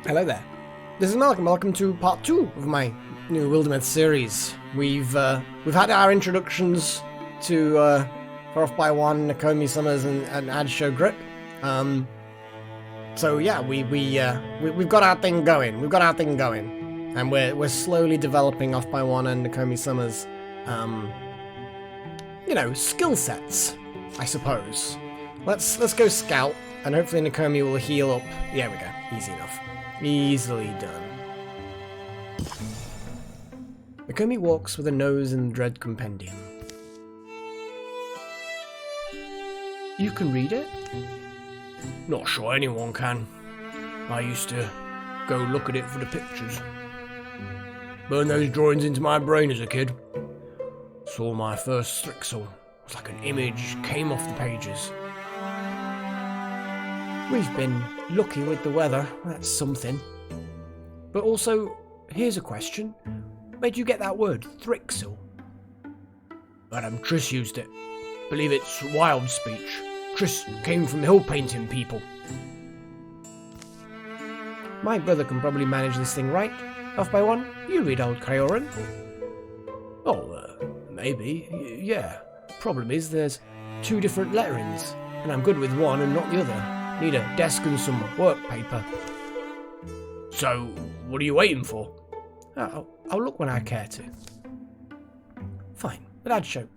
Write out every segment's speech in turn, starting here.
Hello there. This is Malcolm. Welcome to part 2 of my new Wildermyth series. We've had our introductions to Off by One, Nakomi Summers, and Adshow Grip. So yeah, we've got our thing going. And we're slowly developing Off by One and Nakomi Summers, skill sets, I suppose. Let's go scout, and hopefully Nakomi will heal up. There we go. Easy enough. Easily done. Nakomi walks with a nose in the Dread Compendium. You can read it? Not sure anyone can. I used to go look at it for the pictures. Burned those drawings into my brain as a kid. Saw my first Strixel. It was like an image came off the pages. We've been lucky with the weather, that's something. But also, here's a question. Where'd you get that word, Thrixel? Madam Triss used it. Believe it's wild speech. Triss came from the hill painting people. My brother can probably manage this thing right. Off by One, you read Old Crayoran. Maybe, yeah. Problem is, there's 2 different letterings, and I'm good with one and not the other. Need a desk and some work paper. So, what are you waiting for? I'll look when I care to. Fine, but Adshow,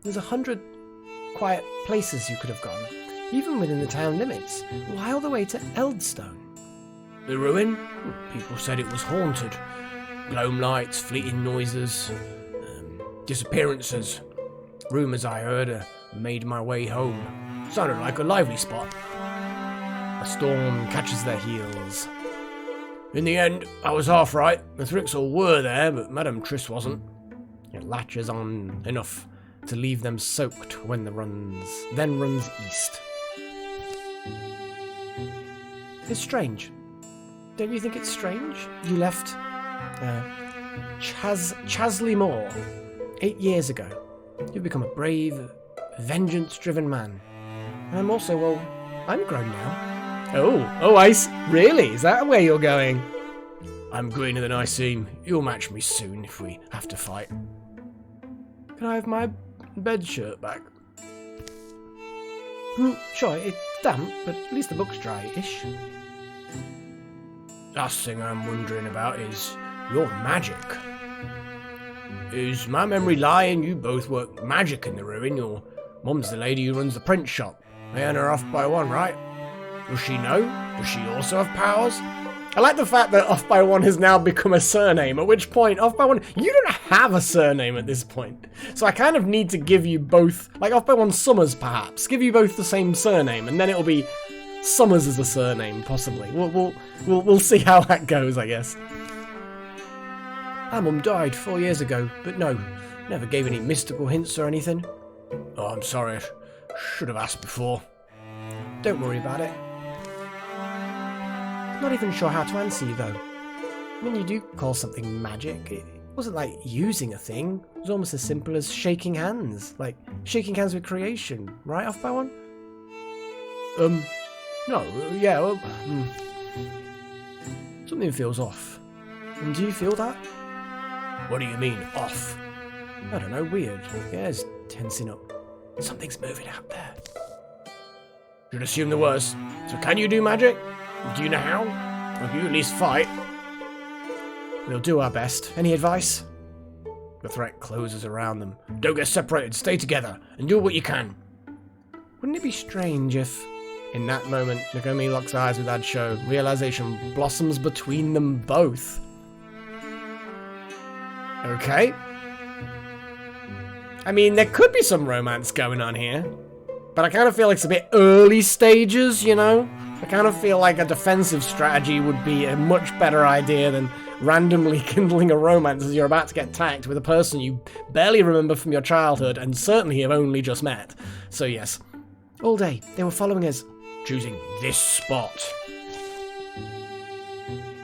there's 100 quiet places you could have gone, even within the town limits. Why all the way to Eldstone? The ruin? People said it was haunted. Gloam lights, fleeting noises, disappearances. Rumours I heard made my way home. Sounded like a lively spot. A storm catches their heels. In the end, I was half right. The Thrixel were there, but Madam Triss wasn't. It latches on enough to leave them soaked when then runs east. It's strange. Don't you think it's strange? You left Chasley Moor 8 years ago. You've become a brave, vengeance-driven man. And I'm also, I'm grown now. Really? Is that where you're going? I'm greener than I seem. You'll match me soon if we have to fight. Can I have my bed shirt back? Sure, it's damp, but at least the book's dry-ish. Last thing I'm wondering about is your magic. Is my memory lying? You both work magic in the ruin. Your mum's the lady who runs the print shop. I earn her Off by One, right? Does she know? Does she also have powers? I like the fact that Off by One has now become a surname, at which point, Off by One, you don't have a surname at this point. So I kind of need to give you both, like Off by One Summers perhaps, give you both the same surname, and then it'll be Summers as a surname, possibly. We'll see how that goes, I guess. Our mum died 4 years ago, but no, never gave any mystical hints or anything. Oh, I'm sorry. Should have asked before. Don't worry about it. Not even sure how to answer you, though. I mean, you do call something magic. It wasn't like using a thing. It was almost as simple as shaking hands. Like, shaking hands with creation. Right, Off by One? No, yeah, Something feels off. And do you feel that? What do you mean, off? I don't know, weird. Yeah, it's tensing up. Something's moving out there. Should assume the worst. So can you do magic? Do you know how? Or can you at least fight? We'll do our best. Any advice? The threat closes around them. Don't get separated, stay together, and do what you can. Wouldn't it be strange if... In that moment, Nakomi locks eyes with Adshow. Realization blossoms between them both. Okay. I mean, there could be some romance going on here. But I kind of feel like it's a bit early stages, you know? I kind of feel like a defensive strategy would be a much better idea than randomly kindling a romance as you're about to get attacked with a person you barely remember from your childhood and certainly have only just met. So yes. All day, they were following us. Choosing this spot.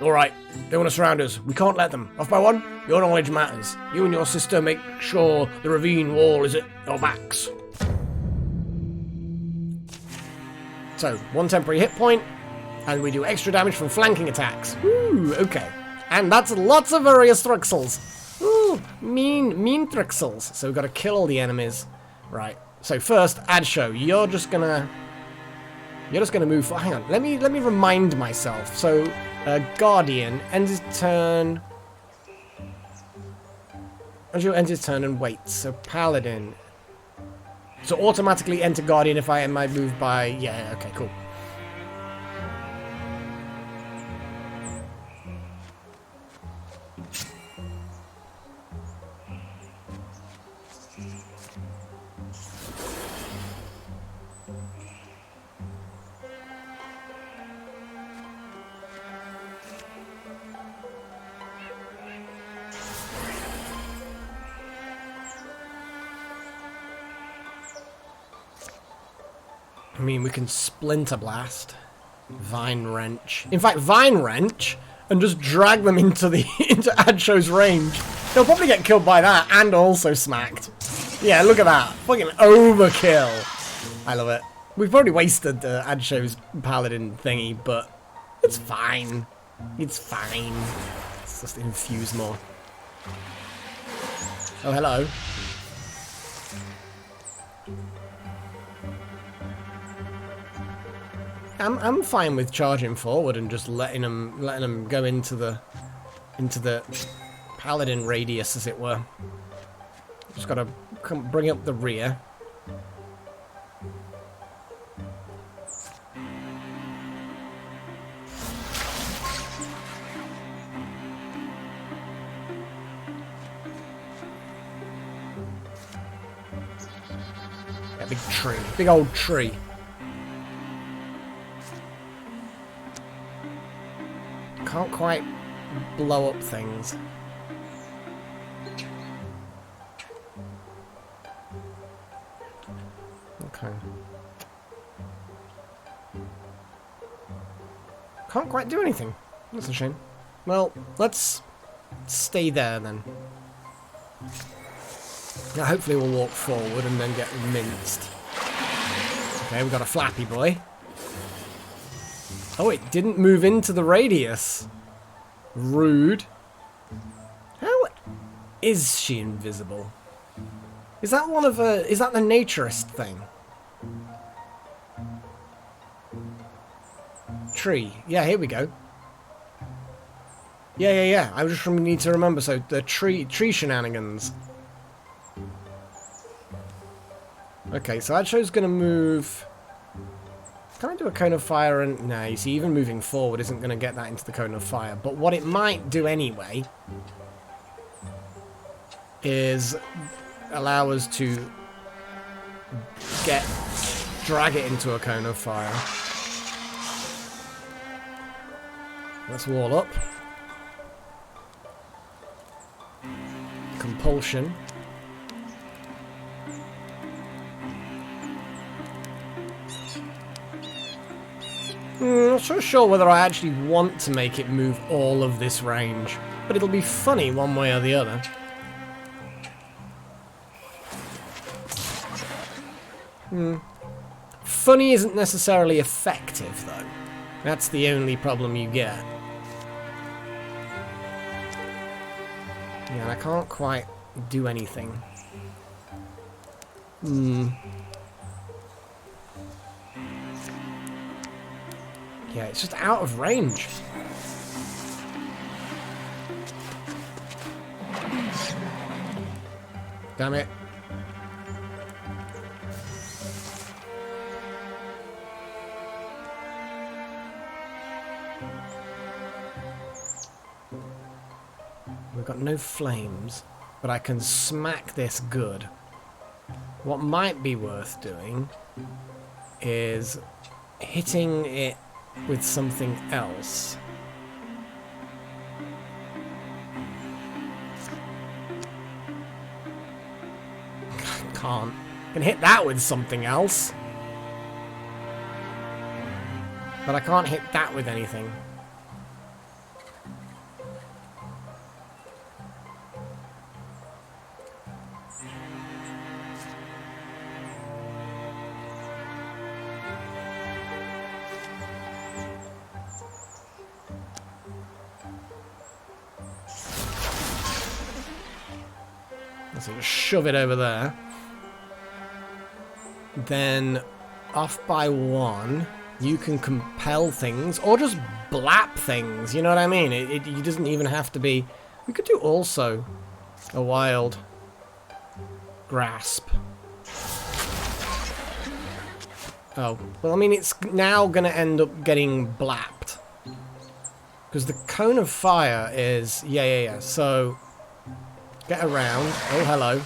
Alright, they want to surround us. We can't let them. Off by One, your knowledge matters. You and your sister make sure the ravine wall is at your backs. So, 1 temporary hit point, And we do extra damage from flanking attacks. Ooh, okay. And that's lots of various Truxels. Ooh, mean Truxels. So we've got to kill all the enemies. Right. So first, Adsho, you're just gonna move. Hang on. Let me remind myself. So, Guardian ends his turn. Adsho ends his turn and waits. So Paladin. So automatically enter Guardian if I end my move by. Yeah. Okay. Cool. I mean, we can Splinter Blast, Vine Wrench. In fact, Vine Wrench, and just drag them into into Adsho's range. They'll probably get killed by that, and also smacked. Yeah, look at that. Fucking overkill. I love it. We've probably wasted Adsho's Paladin thingy, but it's fine. It's fine. Let's just infuse more. Oh, hello. I'm fine with charging forward and just letting them go into the Paladin radius, as it were. Just gotta bring up the rear. Yeah, big tree, big old tree. Can't quite blow up things. Okay. Can't quite do anything. That's a shame. Well, let's stay there then. Now, hopefully we'll walk forward and then get minced. Okay, we've got a flappy boy. Oh, it didn't move into the radius. Rude. How is she invisible? Is that one of a... Is that the naturist thing? Tree. Yeah, here we go. Yeah. I just need to remember. So, the tree shenanigans. Okay, so that show's gonna move... Can I do a cone of fire? And no, you see, even moving forward isn't going to get that into the cone of fire. But what it might do anyway is allow us to drag it into a cone of fire. Let's wall up. Compulsion. Not so sure whether I actually want to make it move all of this range, but it'll be funny one way or the other. Funny isn't necessarily effective, though. That's the only problem you get. Yeah, I can't quite do anything. Yeah, it's just out of range. Damn it. We've got no flames, but I can smack this good. What might be worth doing is hitting it with something else. Can't. I can hit that with something else. But I can't hit that with anything. So just shove it over there. Then, off by 1, you can compel things, or just blap things, you know what I mean? It doesn't even have to be... We could do also a wild grasp. Oh, well, I mean, it's now going to end up getting blapped. Because the cone of fire is... Yeah. So, get around. Oh, hello.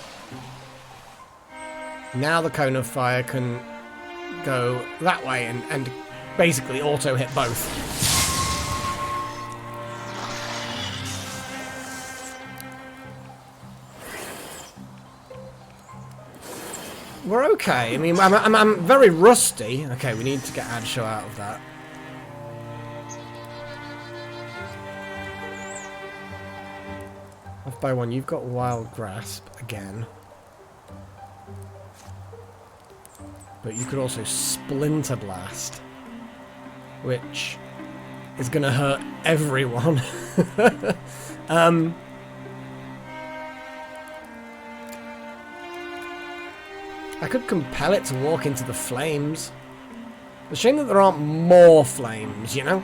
Now the cone of fire can go that way and basically auto-hit both. We're okay. I mean, I'm very rusty. Okay, we need to get Adsho out of that. Off by 1, you've got Wild Grasp again. But you could also Splinter Blast, which is going to hurt everyone. I could compel it to walk into the flames. It's a shame that there aren't more flames, you know?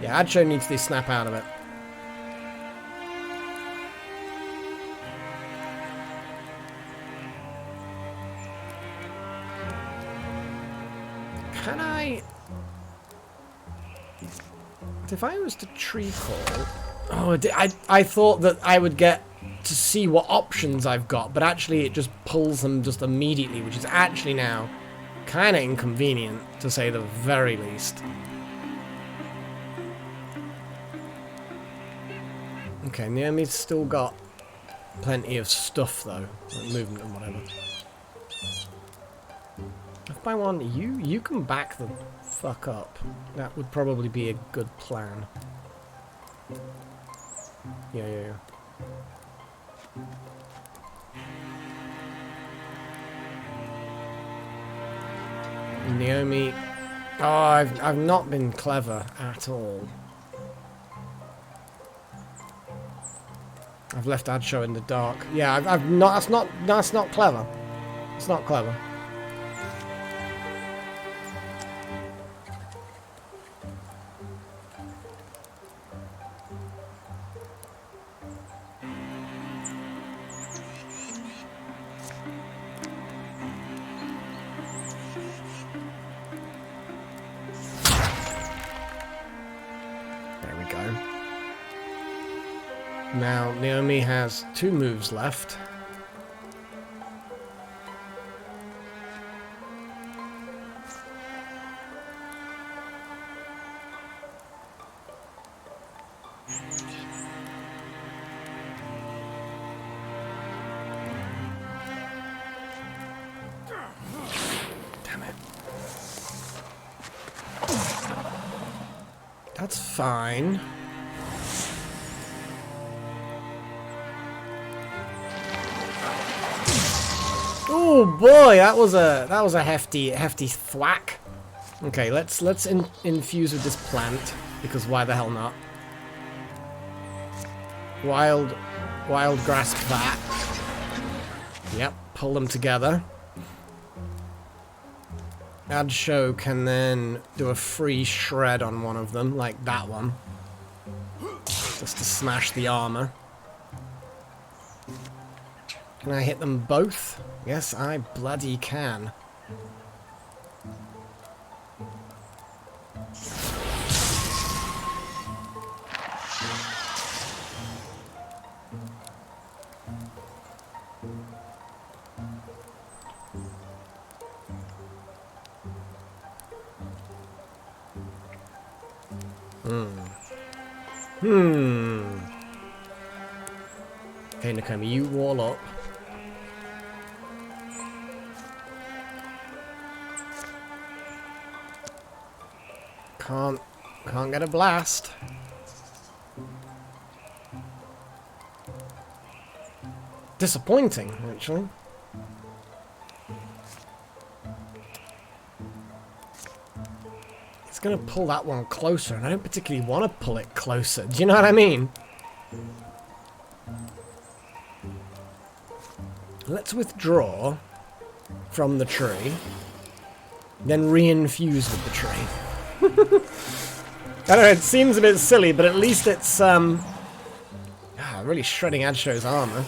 Yeah, Adsho needs to snap out of it. Can I... If I was to tree call... Oh, I thought that I would get to see what options I've got, but actually it just pulls them just immediately, which is actually now kind of inconvenient, to say the very least. Okay, Naomi's still got plenty of stuff, though, like movement and whatever. If by 1, you can back the fuck up. That would probably be a good plan. Yeah. Naomi... Oh, I've not been clever at all. I've left Adsho in the dark. Yeah, I've not... That's not clever. It's not clever. Now, Naomi has 2 moves left. Damn it. That's fine. Oh boy, that was a hefty thwack. Okay, let's infuse with this plant, because why the hell not? Wild grasp that. Yep, pull them together. Adsho can then do a free shred on one of them, like that one, just to smash the armor. Can I hit them both? Yes, I bloody can. Okay, Nakomi, you wall up. Can't get a blast. Disappointing, actually. It's gonna pull that one closer, and I don't particularly want to pull it closer. Do you know what I mean? let's withdraw from the tree, then re-infuse with the tree. I don't know, it seems a bit silly, but at least it's, really shredding Adsho's armor.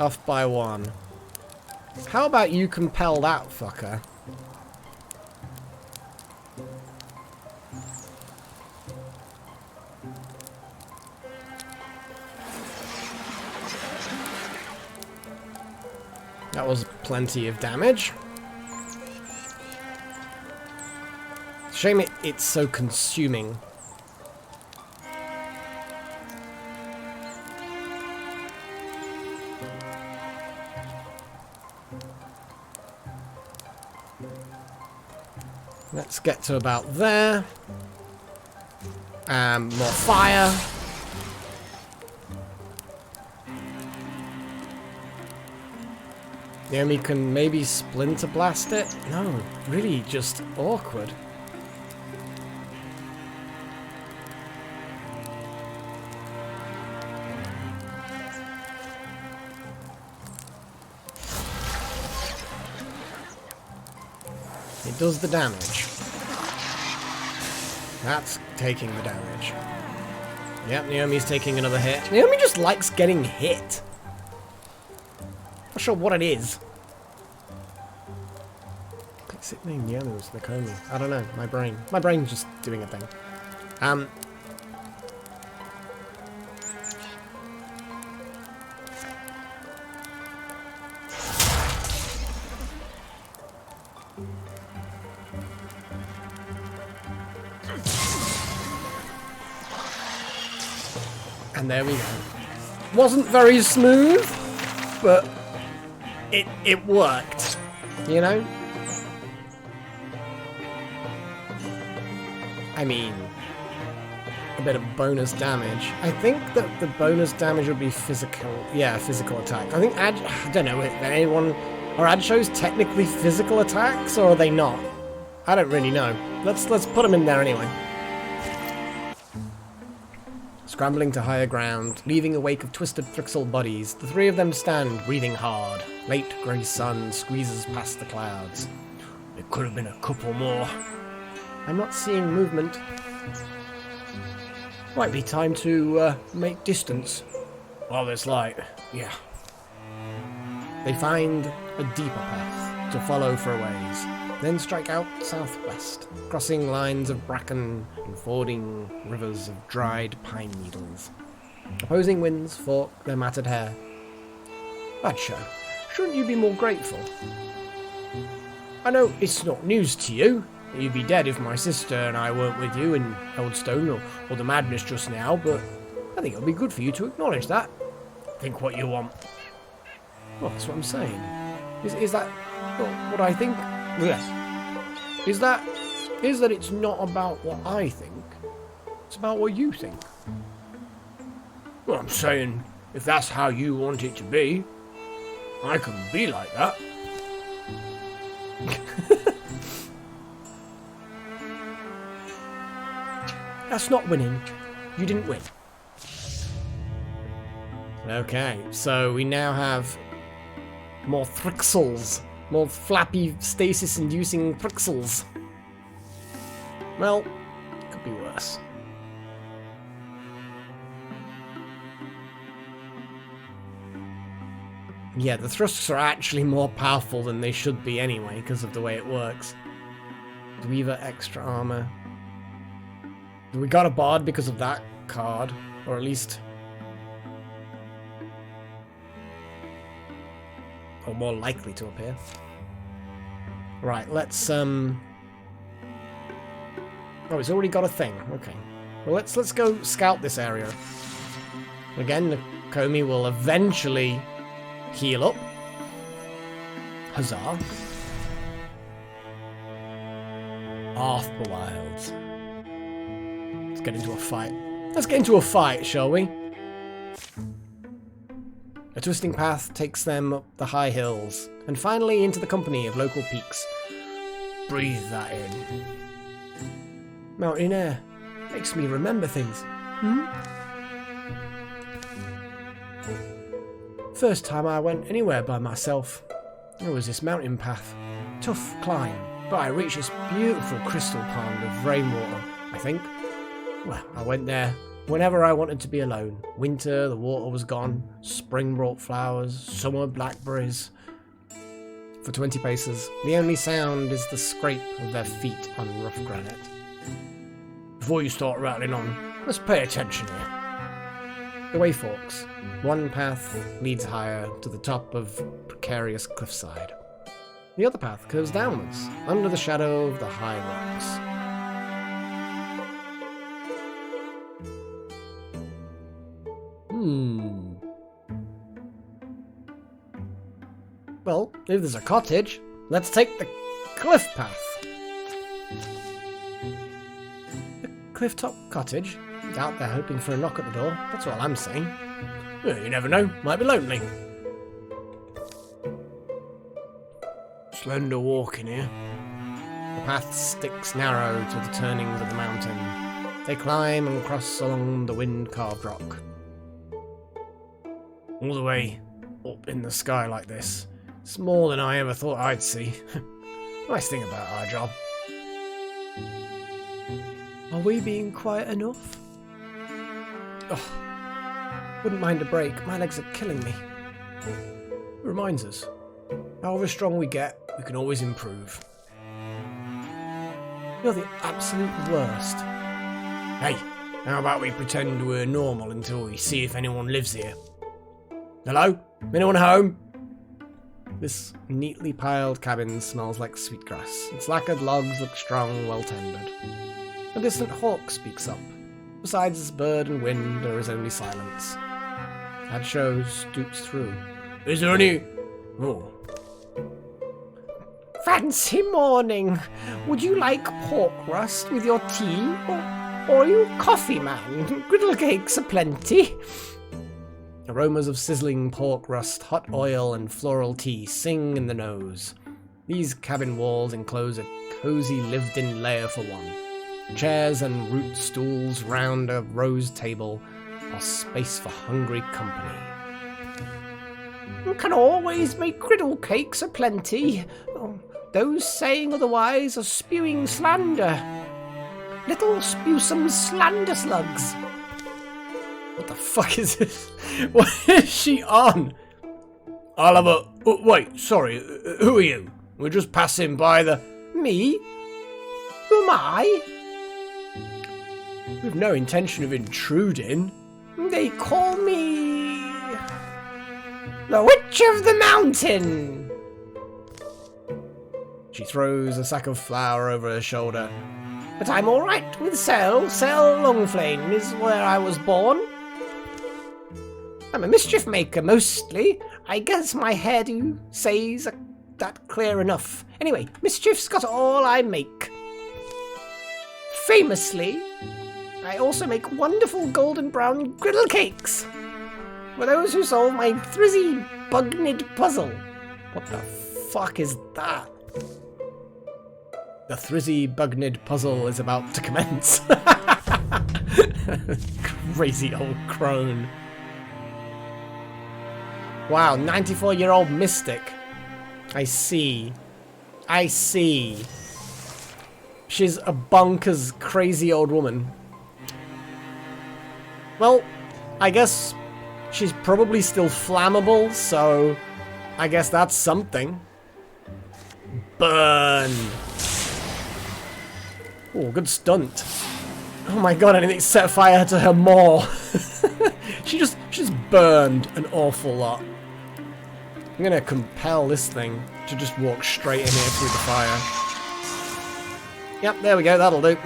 Off by 1. How about you compel that fucker? That was plenty of damage. Shame it's so consuming. Let's get to about there. More fire. Naomi can maybe splinter blast it? No, really just awkward. It does the damage. That's taking the damage. Yep, Naomi's taking another hit. Naomi just likes getting hit. Not sure what it is. Is it named Naomi was the Comey? I don't know. My brain's just doing a thing. And there we go. Wasn't very smooth, but it worked, you know? I mean, a bit of bonus damage. I think that the bonus damage would be physical. Yeah, physical attack. I think I don't know, anyone... Are Adshos technically physical attacks, or are they not? I don't really know. Let's put them in there anyway. Scrambling to higher ground, leaving a wake of twisted Thrixel bodies, the three of them stand, breathing hard. Late grey sun squeezes past the clouds. There could have been a couple more. I'm not seeing movement. Might be time to make distance. While there's light, yeah. They find a deeper path to follow for a ways, then strike out southwest, crossing lines of bracken and fording rivers of dried pine needles. Opposing winds fork their matted hair. Adsho, shouldn't you be more grateful? I know it's not news to you. You'd be dead if my sister and I weren't with you in Eldstone or the madness just now, but I think it'll be good for you to acknowledge that. Think what you want. Well, that's what I'm saying. Is that what I think? Yes. Is that it's not about what I think, it's about what you think. Well, I'm saying, if that's how you want it to be, I can be like that. That's not winning. You didn't win. Okay, so we now have more Thrixels. More flappy, stasis-inducing Thrixels. Well, it could be worse. Yeah, the thrusts are actually more powerful than they should be anyway, because of the way it works. Dweaver extra armor. We got a bard because of that card, or at least... or more likely to appear. Right, let's oh, it's already got a thing. Okay. Well, let's go scout this area. Again, the Comey will eventually heal up. Huzzah. Wilds. Let's get into a fight. Let's get into a fight, shall we? A twisting path takes them up the high hills, and finally into the company of local peaks. Breathe that in. Mountain air makes me remember things. Hmm? First time I went anywhere by myself. There was this mountain path. Tough climb, but I reached this beautiful crystal pond of rainwater, I think. Well, I went there whenever I wanted to be alone. Winter, the water was gone. Spring brought flowers. Summer, blackberries. For 20 paces, the only sound is the scrape of their feet on rough granite. Before you start rattling on, let's pay attention here. The way forks. One path leads higher to the top of precarious cliffside. The other path curves downwards, under the shadow of the high rocks. Well, if there's a cottage, let's take the cliff path. The cliff-top cottage? Out there hoping for a knock at the door. That's all I'm saying. Yeah, you never know. Might be lonely. Slender walk in here. The path sticks narrow to the turnings of the mountain. They climb and cross along the wind-carved rock. All the way up in the sky like this. It's more than I ever thought I'd see. Nice thing about our job. Are we being quiet enough? Oh, wouldn't mind a break. My legs are killing me. It reminds us, however strong we get, we can always improve. You're the absolute worst. Hey, how about we pretend we're normal until we see if anyone lives here? Hello? Anyone home? This neatly piled cabin smells like sweetgrass. Its lacquered logs look strong, well tended. A distant hawk speaks up. Besides bird and wind, there is only silence. Hadshow stoops through. Is there any... Oh. Fancy morning. Would you like pork rust with your tea? Or are you coffee man? Griddle cakes aplenty. Aromas of sizzling pork rust, hot oil, and floral tea sing in the nose. These cabin walls enclose a cozy lived-in lair for one. Chairs and root stools round a rose table are space for hungry company. You can always make griddle cakes aplenty. Oh, those saying otherwise are spewing slander. Little spewsome slander slugs. What the fuck is this? What is she on? I'll have a... Oh, wait, sorry, who are you? We're just passing by the... Me? Who am I? With no intention of intruding. They call me... the Witch of the Mountain! She throws a sack of flour over her shoulder. But I'm alright with Sel Longflame is where I was born. I'm a mischief maker, mostly. I guess my hairdo says that clear enough. Anyway, mischief's got all I make. Famously, I also make wonderful golden brown griddle cakes. For those who solve my thrizzy bugnid puzzle. What the fuck is that? The thrizzy bugnid puzzle is about to commence. Crazy old crone. Wow, 94-year-old mystic. I see. She's a bonkers, crazy old woman. Well, I guess she's probably still flammable, so I guess that's something. Burn! Oh, good stunt. Oh my god, I think it set fire to her maw. She just burned an awful lot. I'm gonna compel this thing to just walk straight in here through the fire. Yep, there we go, that'll do.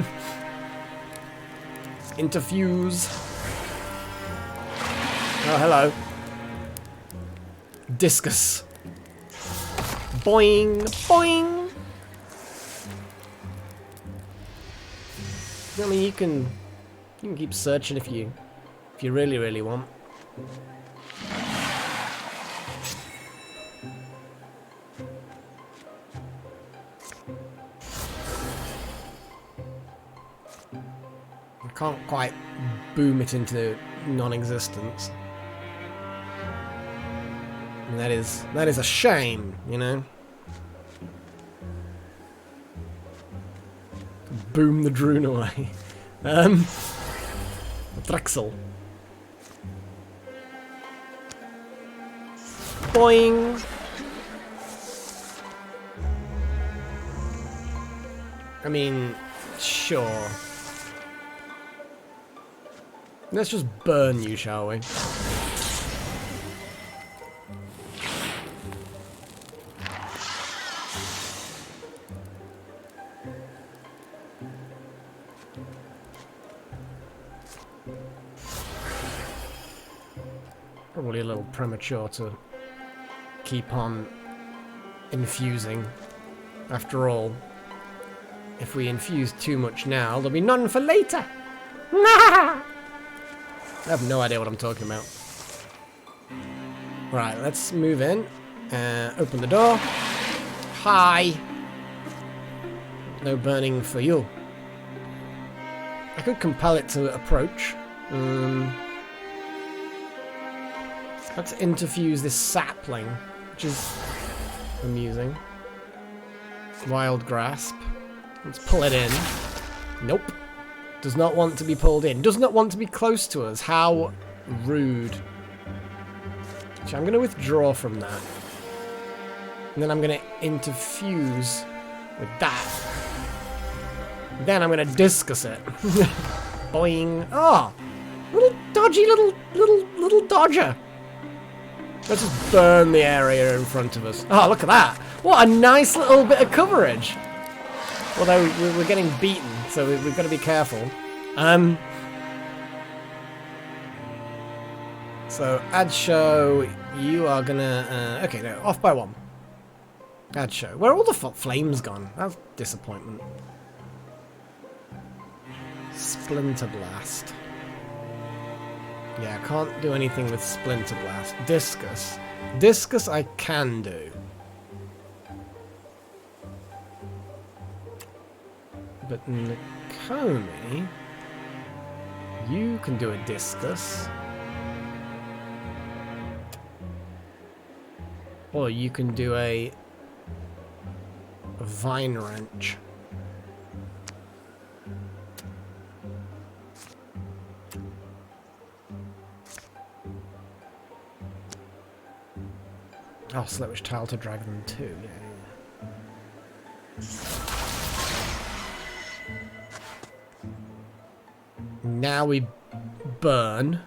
Interfuse. Oh, hello. Discus. Boing, boing. I mean, you can keep searching if you really, really want. I can't quite boom it into non-existence. And that is a shame, you know? Boom the Droon away. Drexel. Boing! I mean, sure. Let's just burn you, shall we? Probably a little premature to keep on infusing. After all, if we infuse too much now, there'll be none for later. I have no idea what I'm talking about. Right, let's move in. Open the door. Hi. No burning for you. I could compel it to approach. Let's interfuse this sapling, which is amusing. Wild grasp. Let's pull it in. Nope. Does not want to be pulled in. Does not want to be close to us. How rude. So I'm going to withdraw from that. And then I'm going to interfuse with that. Then I'm going to discus it. Boing. Oh! Little dodgy little dodger. Let's just burn the area in front of us. Oh, look at that. What a nice little bit of coverage. Although we're getting beaten, so we've got to be careful. So, add show, you are gonna... okay, no, off by one. Add show. Where are all the flames gone? That's disappointment. Splinter Blast. Yeah, I can't do anything with Splinter Blast. Discus. Discus I can do. But Nakomi, you can do a discus. Or you can do a vine wrench. Oh, Slipwitch Tile to drag them too, yeah. Now we burn.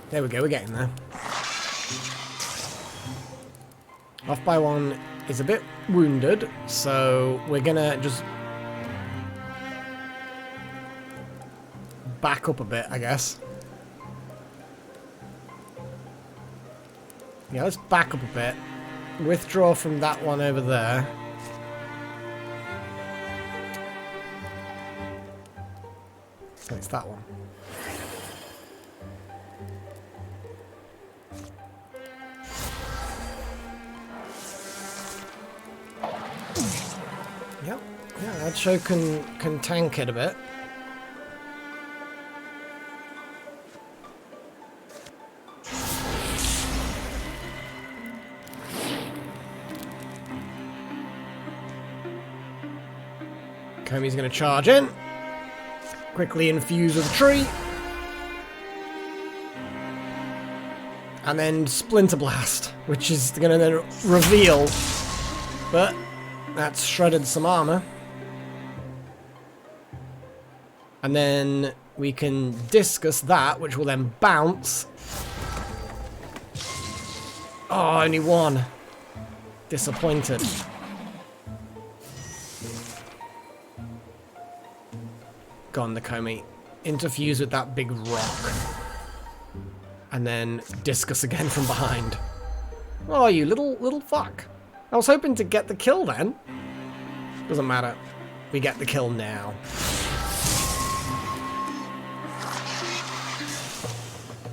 There we go, we're getting there. Off by one is a bit wounded, so we're gonna just back up a bit, I guess. Yeah, let's back up a bit. Withdraw from that one over there. So it's that one. Yep. Yeah, that show can tank it a bit. Komi's going to charge in. Quickly infuse with the tree. And then Splinter Blast, which is going to then reveal. But that's shredded some armor. And then we can discus that, which will then bounce. Oh, only one. Disappointed. Gone, Nakomi. Interfuse with that big rock. And then discus again from behind. Oh, you little fuck. I was hoping to get the kill then. Doesn't matter. We get the kill now.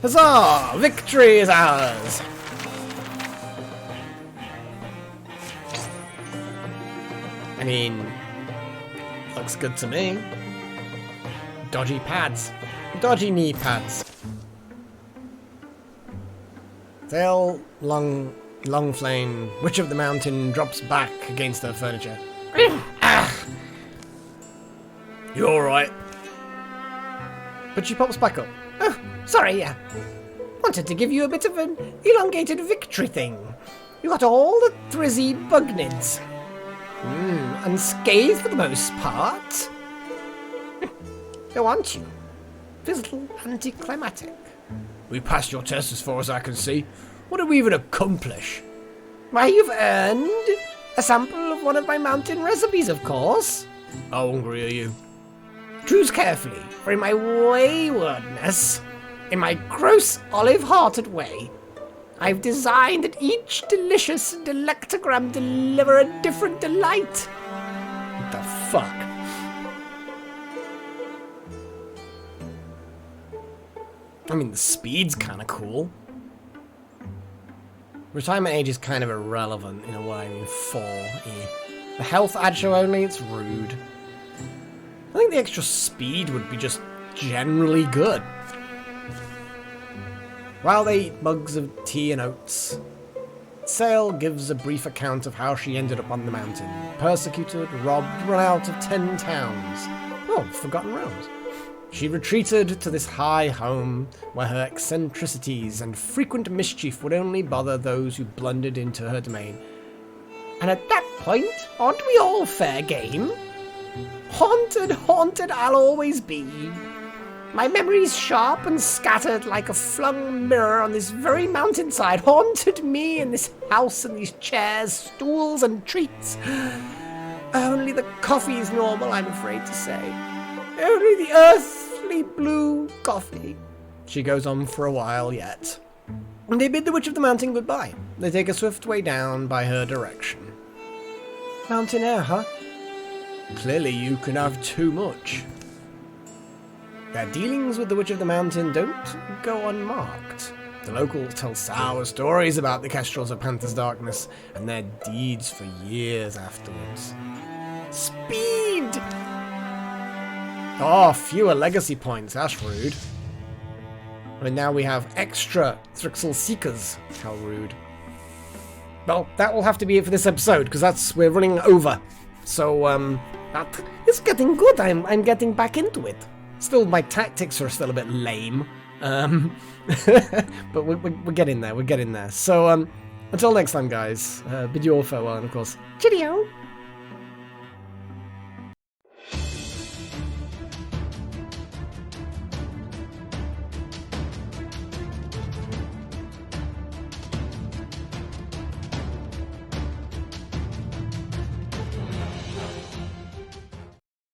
Huzzah! Victory is ours! I mean, looks good to me. Dodgy pads. Dodgy knee pads. Tail, long flame, Witch of the Mountain drops back against her furniture. You alright? But she pops back up. Oh, sorry, wanted to give you a bit of an elongated victory thing. You got all the thrizzy bugnids. Unscathed for the most part. Go on to you. Fizzle anticlimactic. We passed your test as far as I can see. What did we even accomplish? Why, you've earned a sample of one of my mountain recipes, of course. How hungry are you? Choose carefully, for in my waywardness, in my gross olive-hearted way, I've designed that each delicious delectogram deliver a different delight. What the fuck? I mean, the speed's kind of cool. Retirement age is kind of irrelevant in a way. I mean, 4. The health ad show only, it's rude. I think the extra speed would be just generally good. While they eat mugs of tea and oats, Sale gives a brief account of how she ended up on the mountain. Persecuted, robbed, run out of 10 towns. Oh, forgotten realms. She retreated to this high home where her eccentricities and frequent mischief would only bother those who blundered into her domain. And at that point, aren't we all fair game? Haunted I'll always be. My memories sharp and scattered like a flung mirror on this very mountainside haunted me in this house and these chairs, stools and treats. Only the coffee's normal, I'm afraid to say. Only the earthly blue coffee. She goes on for a while yet. And they bid the Witch of the Mountain goodbye. They take a swift way down by her direction. Mountain air, huh? Clearly you can have too much. Their dealings with the Witch of the Mountain don't go unmarked. The locals tell sour stories about the Kestrels of Panther's Darkness and their deeds for years afterwards. Speed! Oh, fewer legacy points, that's rude. And now we have extra Thrixel Seekers. How rude. Well, that will have to be it for this episode, because we're running over. So, it's getting good. I'm getting back into it. Still, my tactics are still a bit lame. But we're getting there. We're getting there. So, until next time, guys. Bid you all farewell, and of course, Cheerio.